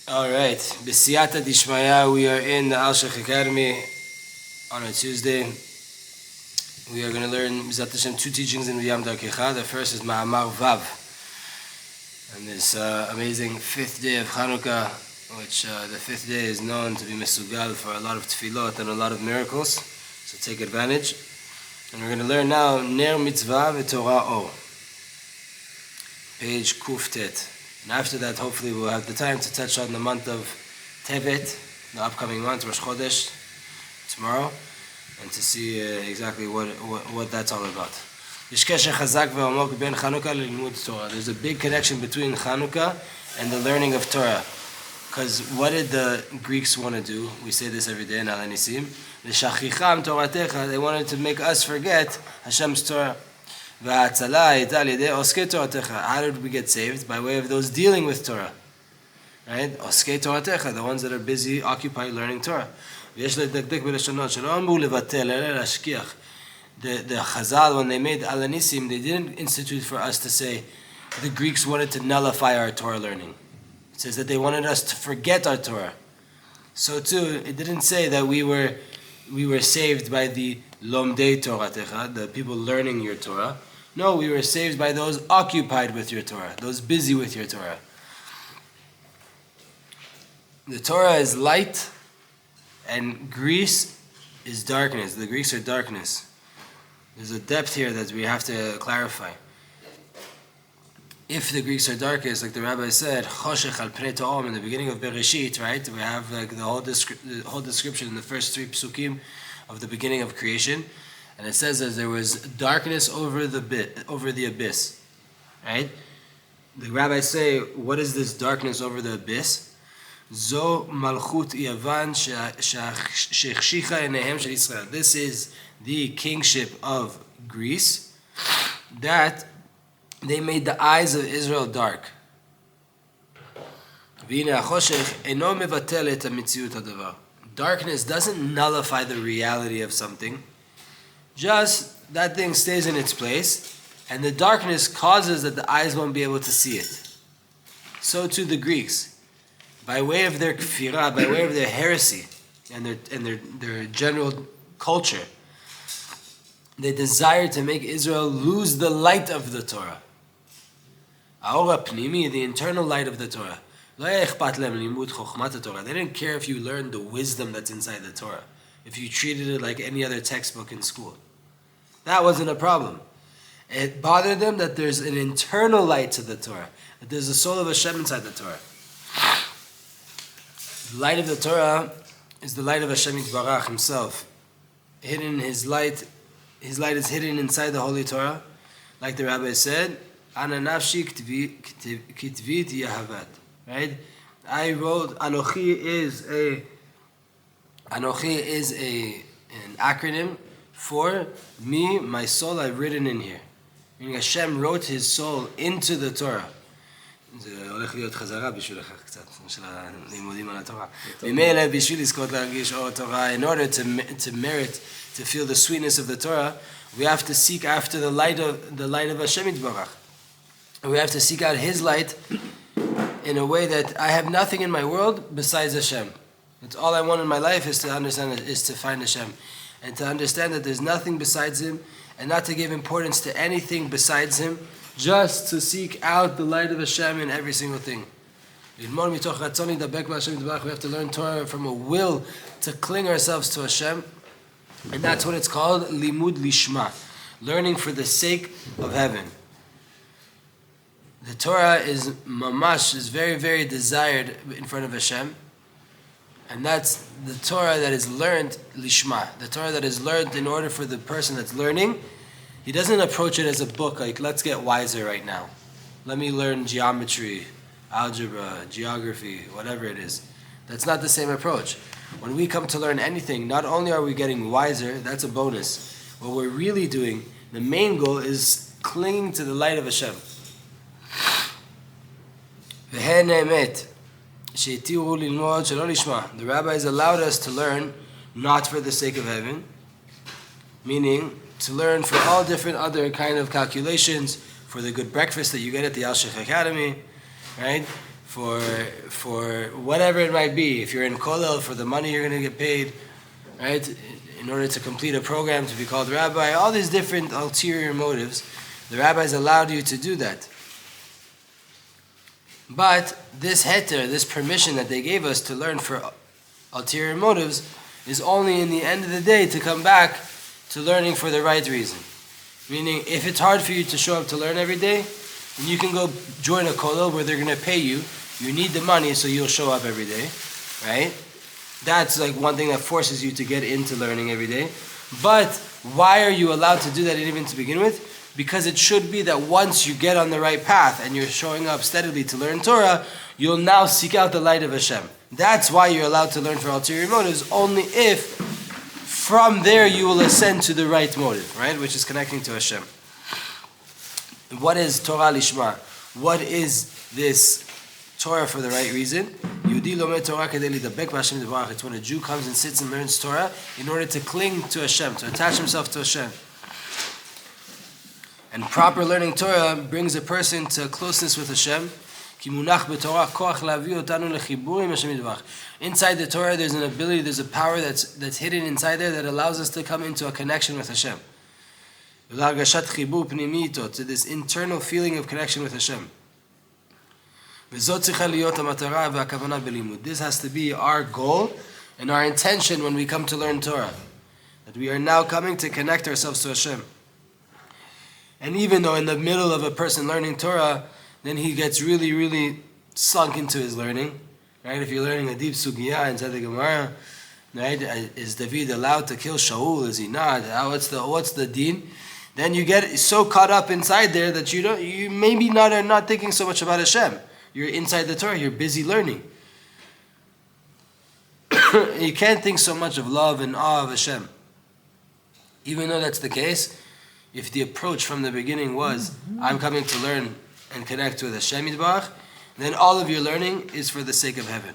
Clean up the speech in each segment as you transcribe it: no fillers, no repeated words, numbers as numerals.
All right, B'siyata Dishmaya, we are in the Alshech Academy on a Tuesday. We are going to learn B'zat Hashem two teachings in Byam Darkecha. The first is Ma'amar Vav, and this amazing fifth day of Chanukah, which the fifth day is known to be Mesugal for a lot of tefillot and a lot of miracles, so take advantage. And we're going to learn now Ner Mitzvah v'Torah O, page Kuftet. And after that, hopefully, we'll have the time to touch on the month of Tevet, the upcoming month, Rosh Chodesh, tomorrow, and to see exactly what that's all about. There's a big connection between Chanukah and the learning of Torah. Because what did the Greeks want to do? We say this every day in Al Nisim. They wanted to make us forget Hashem's Torah. How did we get saved? By way of those dealing with Torah. Right? The ones that are busy, occupied learning Torah. The Chazal, when they made Al Nisim, they didn't institute for us to say the Greeks wanted to nullify our Torah learning. It says that they wanted us to forget our Torah. So too, it didn't say that we were saved by the Lomdei Toratecha, the people learning your Torah. No, we were saved by those occupied with your Torah, those busy with your Torah. The Torah is light, and Greece is darkness. The Greeks are darkness. There's a depth here that we have to clarify. If the Greeks are darkness, like the rabbi said, Choshech al pnei to'om, in the beginning of Bereshit, right? We have like the whole description in the first three psukim of the beginning of creation. And it says that there was darkness over the abyss, right? The rabbis say, what is this darkness over the abyss? Zo malchut Yavan she'chshicha enehem shel Israel. This is the kingship of Greece, that they made the eyes of Israel dark. V'hine hachoshech eno mevatel et hamitziut hadavar. Darkness doesn't nullify the reality of something. Just that thing stays in its place, and the darkness causes that the eyes won't be able to see it. So too the Greeks, by way of their kfirah, by way of their heresy, and their general culture, they desired to make Israel lose the light of the Torah. Aora pnimi, the internal light of the Torah. They didn't care if you learned the wisdom that's inside the Torah, if you treated it like any other textbook in school. That wasn't a problem. It bothered them that there's an internal light to the Torah, that there's the soul of Hashem inside the Torah. The light of the Torah is the light of Hashem Yitbarach himself. His light is hidden inside the Holy Torah. Like the rabbi said, Ana nafshi kitvit yahavat. Right? I wrote, Anochi is an acronym for me, my soul I've written in here. Meaning Hashem wrote his soul into the Torah. זה הולך להיות חזרה בשבילך קצת, של הלימודים על התורה. ממילא בשביל לזכות להרגיש אור התורה, in order to merit, to feel the sweetness of the Torah, we have to seek after the light of Hashem Yitbarach. We have to seek out his light in a way that I have nothing in my world besides Hashem. That's all I want in my life is to understand, is to find Hashem. And to understand that there's nothing besides Him, and not to give importance to anything besides Him, just to seek out the light of Hashem in every single thing. We have to learn Torah from a will to cling ourselves to Hashem, and that's what it's called, limud lishma, learning for the sake of heaven. The Torah is very, very desired in front of Hashem. And that's the Torah that is learned lishma. The Torah that is learned in order for the person that's learning. He doesn't approach it as a book like, let's get wiser right now. Let me learn geometry, algebra, geography, whatever it is. That's not the same approach. When we come to learn anything, not only are we getting wiser, that's a bonus. What we're really doing, the main goal is clinging to the light of Hashem. The rabbis allowed us to learn not for the sake of heaven, meaning to learn for all different other kind of calculations, for the good breakfast that you get at the Alshech Academy, right? for whatever it might be. If you're in kollel, for the money you're going to get paid, right? In order to complete a program, to be called rabbi, all these different ulterior motives, the rabbis allowed you to do that. But this heter, this permission that they gave us to learn for ulterior motives, is only in the end of the day to come back to learning for the right reason. Meaning, if it's hard for you to show up to learn every day, then you can go join a kollel where they're going to pay you. You need the money, so you'll show up every day, right? That's like one thing that forces you to get into learning every day. But why are you allowed to do that even to begin with? Because it should be that once you get on the right path and you're showing up steadily to learn Torah, you'll now seek out the light of Hashem. That's why you're allowed to learn for ulterior motives, only if from there you will ascend to the right motive, right? Which is connecting to Hashem. What is Torah Lishma? What is this Torah for the right reason? It's when a Jew comes and sits and learns Torah in order to cling to Hashem, to attach himself to Hashem. And proper learning Torah brings a person to closeness with Hashem. Inside the Torah, there's an ability, there's a power that's hidden inside there that allows us to come into a connection with Hashem. To this internal feeling of connection with Hashem. This has to be our goal and our intention when we come to learn Torah. That we are now coming to connect ourselves to Hashem. And even though in the middle of a person learning Torah, then he gets really, really sunk into his learning. Right? If you're learning a deep sugya inside the Gemara, right? Is David allowed to kill Shaul? Is he not? What's the deen? Then you get so caught up inside there that you maybe are not thinking so much about Hashem. You're inside the Torah, you're busy learning. You can't think so much of love and awe of Hashem. Even though that's the case, if the approach from the beginning was, I'm coming to learn and connect with Hashem Yitbarach, then all of your learning is for the sake of heaven.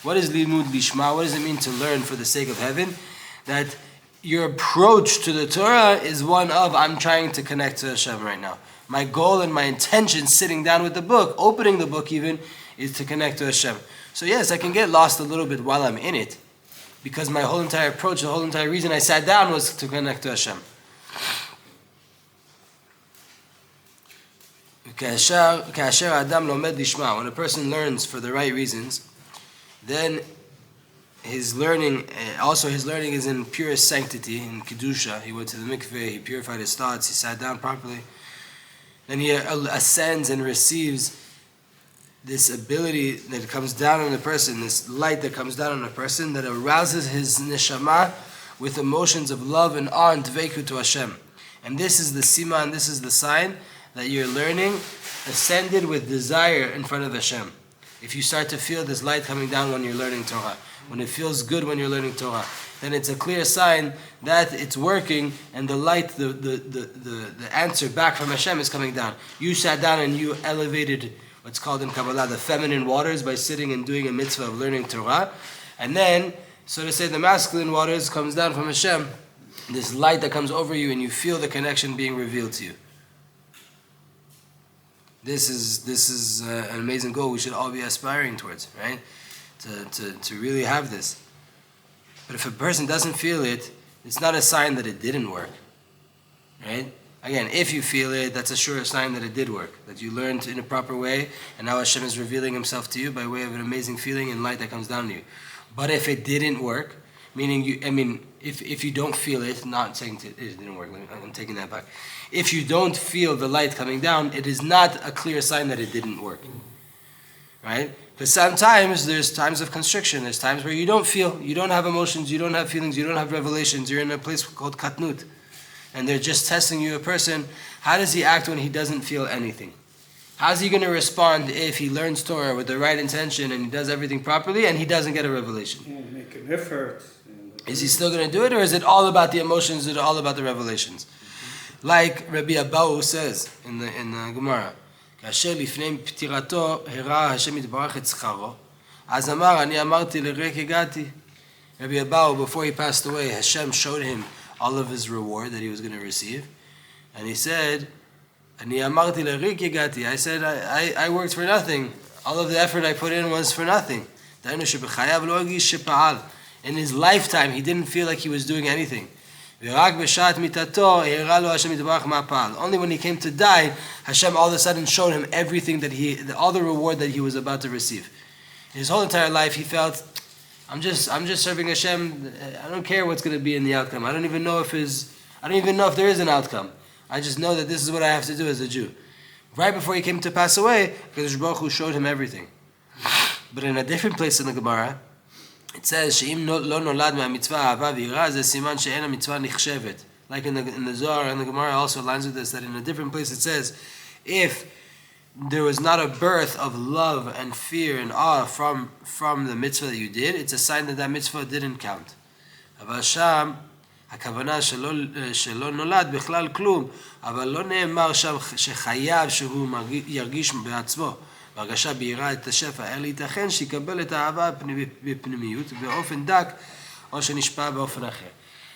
What is limud lishma? What does it mean to learn for the sake of heaven? That your approach to the Torah is one of, I'm trying to connect to Hashem right now. My goal and my intention sitting down with the book, opening the book even, is to connect to Hashem. So yes, I can get lost a little bit while I'm in it, because my whole entire approach, the whole entire reason I sat down was to connect to Hashem. When a person learns for the right reasons, then his learning is in purest sanctity, in Kedusha. He went to the mikveh, he purified his thoughts, he sat down properly. Then he ascends and receives this ability that comes down on the person, this light that comes down on a person that arouses his neshama with emotions of love and awe and dveiku to Hashem. And this is the siman, this is the sign that you're learning ascended with desire in front of Hashem. If you start to feel this light coming down when you're learning Torah, when it feels good when you're learning Torah, then it's a clear sign that it's working and the light, the answer back from Hashem is coming down. You sat down and you elevated what's called in Kabbalah the feminine waters by sitting and doing a mitzvah of learning Torah. And then, so to say, the masculine waters comes down from Hashem, this light that comes over you and you feel the connection being revealed to you. This is an amazing goal we should all be aspiring towards, right? To really have this. But if a person doesn't feel it, it's not a sign that it didn't work, right? Again, if you feel it, that's a sure sign that it did work, that you learned in a proper way, and now Hashem is revealing Himself to you by way of an amazing feeling and light that comes down to you. But if it didn't work, meaning if you don't feel it, not saying it didn't work, I'm taking that back. If you don't feel the light coming down, it is not a clear sign that it didn't work, right? Because sometimes there's times of constriction, there's times where you don't feel, you don't have emotions, you don't have feelings, you don't have revelations, you're in a place called katnut. And they're just testing you, a person, how does he act when he doesn't feel anything? How's he going to respond if he learns Torah with the right intention and he does everything properly and he doesn't get a revelation? Make an effort. Is he still going to do it, or is it all about the emotions, is it all about the revelations? Like Rabbi Abahu says in the Gemara, כאשר לפני פטירתו הראה השם יתברך את שכרו, אז אמר, אני אמרתי לריק הגעתי. Rabbi Abahu, before he passed away, Hashem showed him all of his reward that he was going to receive. And he said, I said, I worked for nothing. All of the effort I put in was for nothing. In his lifetime, he didn't feel like he was doing anything. Only when he came to die, Hashem all of a sudden showed him everything all the reward that he was about to receive. His whole entire life, he felt, I'm just serving Hashem. I don't care what's going to be in the outcome. I don't even know if there is an outcome. I just know that this is what I have to do as a Jew. Right before he came to pass away, Kadosh Baruch Hu showed him everything. But in a different place in the Gemara, it says, "She'im lo nolad ma'mitzvah ahava v'yira ze siman she'en ha'mitzvah nichshevet." Like in the Zohar and the Gemara also aligns with this, that in a different place it says, if there was not a birth of love and fear and awe from the mitzvah that you did, it's a sign that mitzvah didn't count. אבל שם, הכוונה שלא נולד בכלל כלום, אבל לא נאמר שם שחייב שהוא ירגיש בעצמו. והרגשה בהירה את השפע, אלא ייתכן שיקבל את האהבה בפנימיות באופן דק, או שנשפע באופן אחר.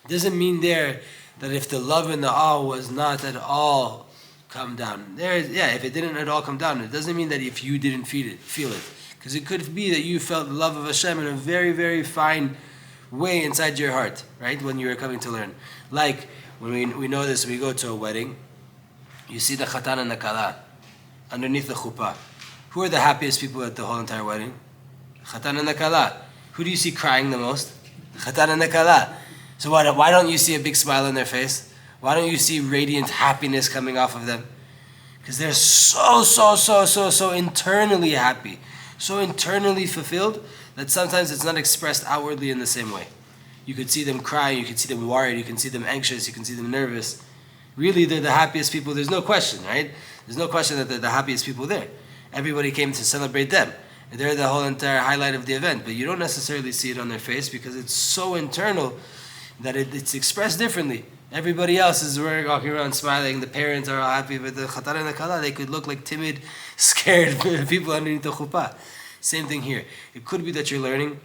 It doesn't mean there that if the love and the awe was not at all come down. If it didn't at all come down, it doesn't mean that if you didn't feel it. Because it could be that you felt the love of Hashem in a very, very fine way inside your heart, right? When you were coming to learn. Like, when we know this, we go to a wedding, you see the chatan and the kala underneath the chuppah. Who are the happiest people at the whole entire wedding? Chatan and the kala. Who do you see crying the most? Chatan and the kala. So why don't you see a big smile on their face? Why don't you see radiant happiness coming off of them? Because they're so internally happy, so internally fulfilled, that sometimes it's not expressed outwardly in the same way. You could see them crying, you could see them worried, you can see them anxious, you can see them nervous. Really, they're the happiest people. There's no question, right? There's no question that they're the happiest people there. Everybody came to celebrate them. They're the whole entire highlight of the event, but you don't necessarily see it on their face because it's so internal that it's expressed differently. Everybody else is walking around smiling. The parents are all happy, but the chatan and the kala, they could look like timid, scared people underneath the chuppah. Same thing here. It could be that you're learning,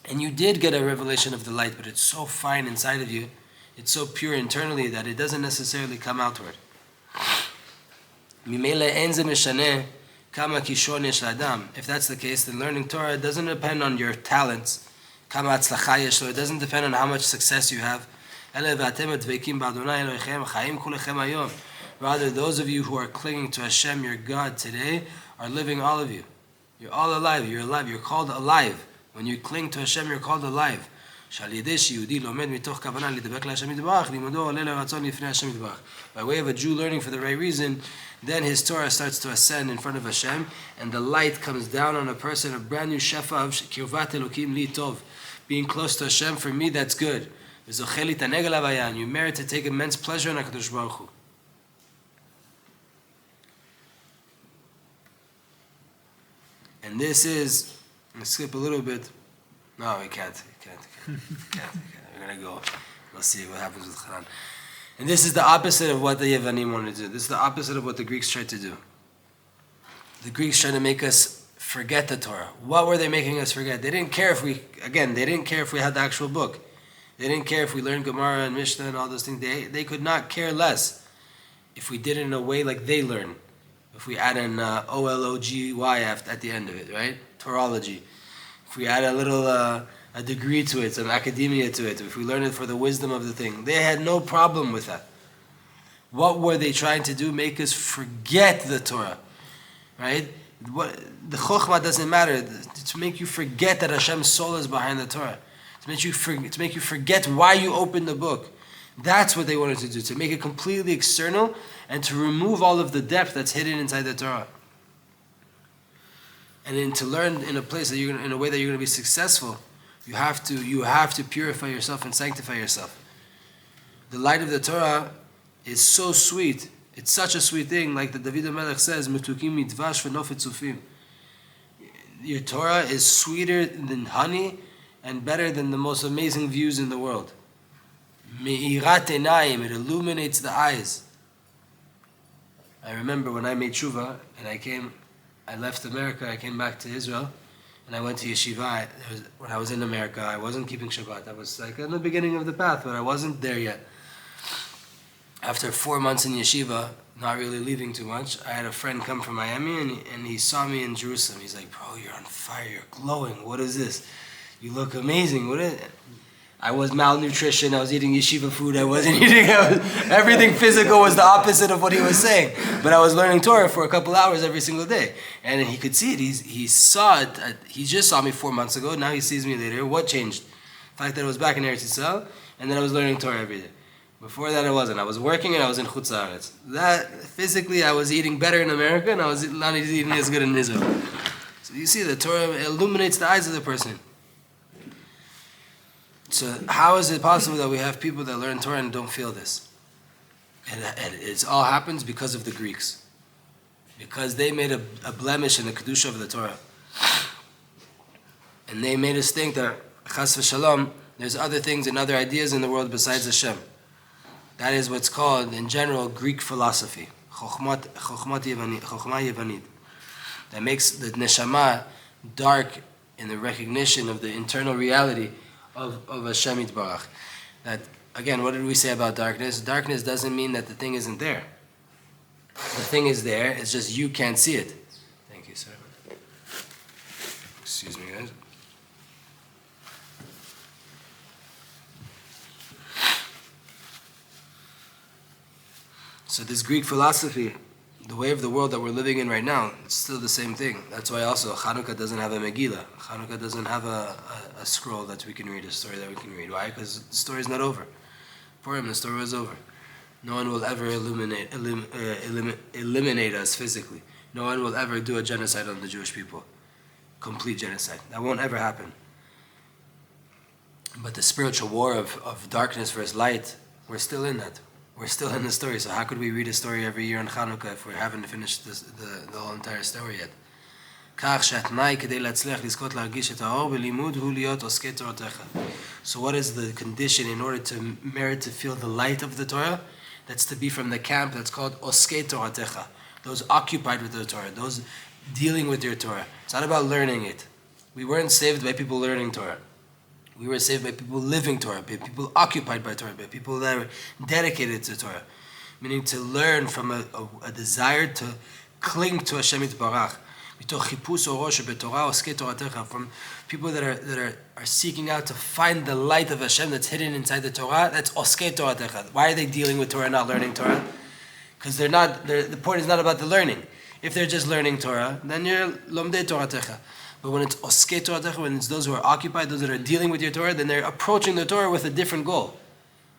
and you did get a revelation of the light, but it's so fine inside of you, it's so pure internally that it doesn't necessarily come outward. If that's the case, then learning Torah doesn't depend on your talents. It doesn't depend on how much success you have. Rather, those of you who are clinging to Hashem, your God, today, are living, all of you. You're all alive. You're alive. You're called alive. When you cling to Hashem, you're called alive. By way of a Jew learning for the right reason, then his Torah starts to ascend in front of Hashem, and the light comes down on a person, a brand new shefa of kirvat elokim li tov. Being close to Hashem, for me, that's good. And you merit to take immense pleasure in HaKadosh Baruch Hu. And this is, let's skip a little bit. No, we can't. We're going to go. We'll see what happens with Haran. And this is the opposite of what the Yevanim wanted to do. This is the opposite of what the Greeks tried to do. The Greeks tried to make us forget the Torah. What were they making us forget? They didn't care if we had the actual book. They didn't care if we learned Gemara and Mishnah and all those things. They could not care less if we did it in a way like they learn. If we add an O-L-O-G-Y at the end of it, right? Torology. If we add a little a degree to it, some academia to it, if we learn it for the wisdom of the thing. They had no problem with that. What were they trying to do? Make us forget the Torah, right? The chokhmah doesn't matter. To make you forget that Hashem's soul is behind the Torah. To make you forget why you opened the book. That's what they wanted to do, to make it completely external and to remove all of the depth that's hidden inside the Torah. And then to learn in a place that in a way that you're going to be successful, you have to purify yourself and sanctify yourself. The light of the Torah is so sweet. It's such a sweet thing, like the David HaMelech says, "Metukim midvash v'nofet tzufim." Your Torah is sweeter than honey and better than the most amazing views in the world. Me'irat einayim, it illuminates the eyes. I remember when I made tshuva and I left America, I came back to Israel, and I went to yeshiva. When I was in America, I wasn't keeping Shabbat. I was like in the beginning of the path, but I wasn't there yet. After 4 months in yeshiva, not really leaving too much, I had a friend come from Miami, and he saw me in Jerusalem. He's like, bro, you're on fire, you're glowing. What is this? You look amazing. What is it? I was malnutrition. I was eating yeshiva food. I wasn't eating. Everything physical was the opposite of what he was saying. But I was learning Torah for a couple hours every single day. And he could see it. He saw it. He just saw me 4 months ago. Now he sees me later. What changed? The fact that I was back in Eretz Yisrael, and then I was learning Torah every day. Before that, I wasn't. I was working and I was in Chutz Haaretz. That, physically, I was eating better in America, and I was not eating as good in Israel. So you see, the Torah illuminates the eyes of the person. So how is it possible that we have people that learn Torah and don't feel this? And it all happens because of the Greeks. Because they made a blemish in the Kedusha of the Torah. And they made us think that, chas v'shalom, there's other things and other ideas in the world besides Hashem. That is what's called, in general, Greek philosophy. Chokhmah Yevanit. That makes the neshama dark in the recognition of the internal reality of Hashem Yitbarach. That, again, what did we say about darkness? Darkness doesn't mean that the thing isn't there. The thing is there, it's just you can't see it. Thank you, sir. Excuse me, guys. So this Greek philosophy, the way of the world that we're living in right now, it's still the same thing. That's why also Chanukah doesn't have a Megillah. Chanukah doesn't have a scroll that we can read, a story that we can read. Why? Because the story's not over. For him, the story was over. No one will ever eliminate us physically. No one will ever do a genocide on the Jewish people. Complete genocide. That won't ever happen. But the spiritual war of darkness versus light, we're still in that. We're still in the story. So how could we read a story every year on Chanukah if we haven't finished the whole entire story yet? So what is the condition in order to merit to feel the light of the Torah? That's to be from the camp that's called Oskei Torah. Those occupied with the Torah, those dealing with your Torah. It's not about learning it. We weren't saved by people learning Torah. We were saved by people living Torah, by people occupied by Torah, by people that are dedicated to Torah. Meaning to learn from a desire to cling to Hashem Yitbarach. From people that are seeking out to find the light of Hashem that's hidden inside the Torah, that's Oskei Toratecha. Why are they dealing with Torah and not learning Torah? Because the point is not about the learning. If they're just learning Torah, then you're Lomdei Toratecha. But when it's Oskei Toratecha, when it's those who are occupied, those that are dealing with your Torah, then they're approaching the Torah with a different goal.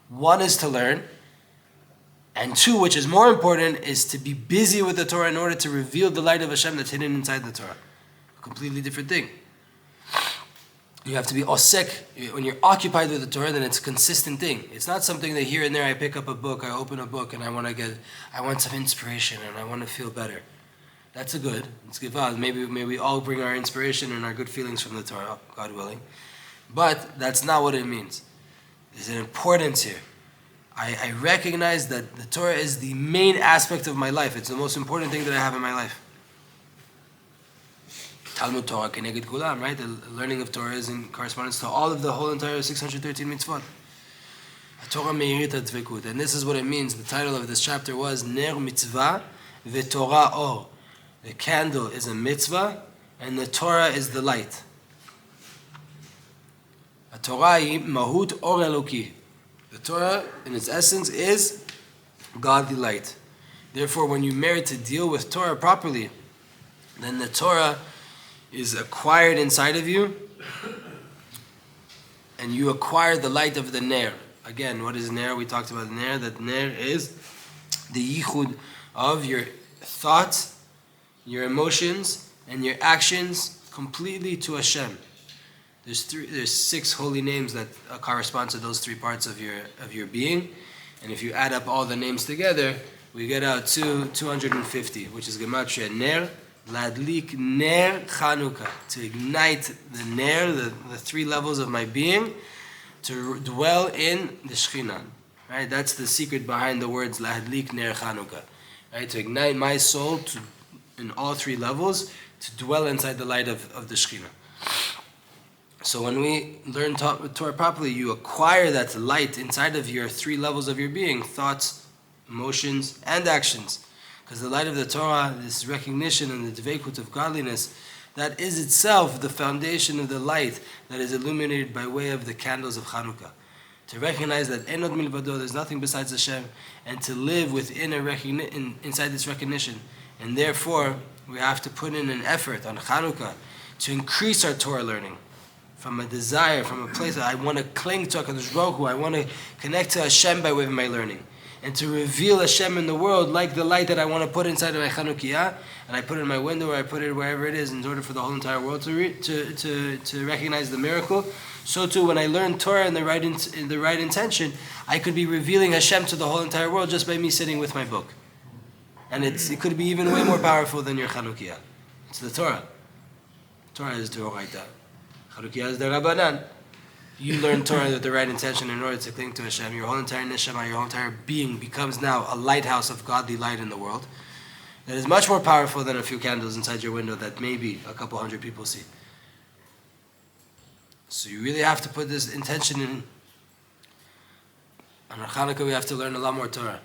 One is to learn, and two, which is more important, is to be busy with the Torah in order to reveal the light of Hashem that's hidden inside the Torah. A completely different thing. You have to be osek. When you're occupied with the Torah, then it's a consistent thing. It's not something that here and there I pick up a book, I open a book, and I want some inspiration, and I want to feel better. That's a good. Let's give out. Maybe we all bring our inspiration and our good feelings from the Torah, God willing. But that's not what it means. There's an importance here. I recognize that the Torah is the main aspect of my life. It's the most important thing that I have in my life. Talmud Torah keneged kulam, right? The learning of Torah is in correspondence to all of the whole entire 613 mitzvot. Torah meirit advekut, and this is what it means. The title of this chapter was Ner Mitzvah v'Torah Or. The candle is a mitzvah, and the Torah is the light. A Torah is mahut or eloki. The Torah, in its essence, is godly light. Therefore, when you merit to deal with Torah properly, then the Torah is acquired inside of you, and you acquire the light of the Ner. Again, what is Ner? We talked about Ner, that Ner is the yichud of your thoughts, your emotions, and your actions completely to Hashem. There's 6 holy names that correspond to those 3 parts of your being, and if you add up all the names together, we get out to 250, which is Gematria Ner, Ladlik Ner Chanukah, to ignite the Ner, the 3 levels of my being, to dwell in the Shekhinah. Right? That's the secret behind the words Ladlik Ner Chanukah. Right? To ignite my soul in all 3 levels, to dwell inside the light of the Shekhinah. So when we learn Torah properly, you acquire that light inside of your three levels of your being: thoughts, emotions, and actions. Because the light of the Torah, this recognition and the dveikut of godliness, that is itself the foundation of the light that is illuminated by way of the candles of Chanukah. To recognize that enod milvado, there's nothing besides Hashem, and to live within inside this recognition. And therefore, we have to put in an effort on Chanukah to increase our Torah learning. From a desire, from a place that I want to cling to HaKadosh Baruch Hu, I want to connect to Hashem by way of my learning. And to reveal Hashem in the world like the light that I want to put inside of my Chanukiah, and I put it in my window, or I put it wherever it is, in order for the whole entire world to recognize the miracle. So too, when I learn Torah in the right intention, I could be revealing Hashem to the whole entire world just by me sitting with my book. And it could be even way more powerful than your Chanukiah. It's the Torah. Torah is D'oraita. Chanukiah is the Rabbanan. You learn Torah with the right intention in order to cling to Hashem. Your whole entire neshama, your whole entire being becomes now a lighthouse of godly light in the world. That is much more powerful than a few candles inside your window that maybe a couple hundred people see. So you really have to put this intention in. On our Hanukkah, we have to learn a lot more Torah.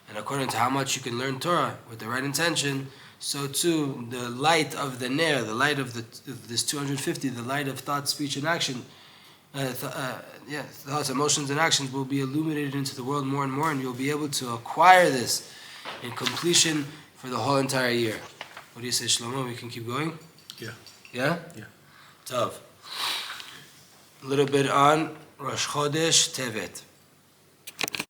And according to how much you can learn Torah with the right intention, so too the light of the Ner, the light of this 250, the light of thought, speech, and action, thoughts, emotions, and actions will be illuminated into the world more and more, and you'll be able to acquire this in completion for the whole entire year. What do you say, Shlomo? We can keep going? Yeah. Yeah? Yeah. Tov. A little bit on Rosh Chodesh Tevet.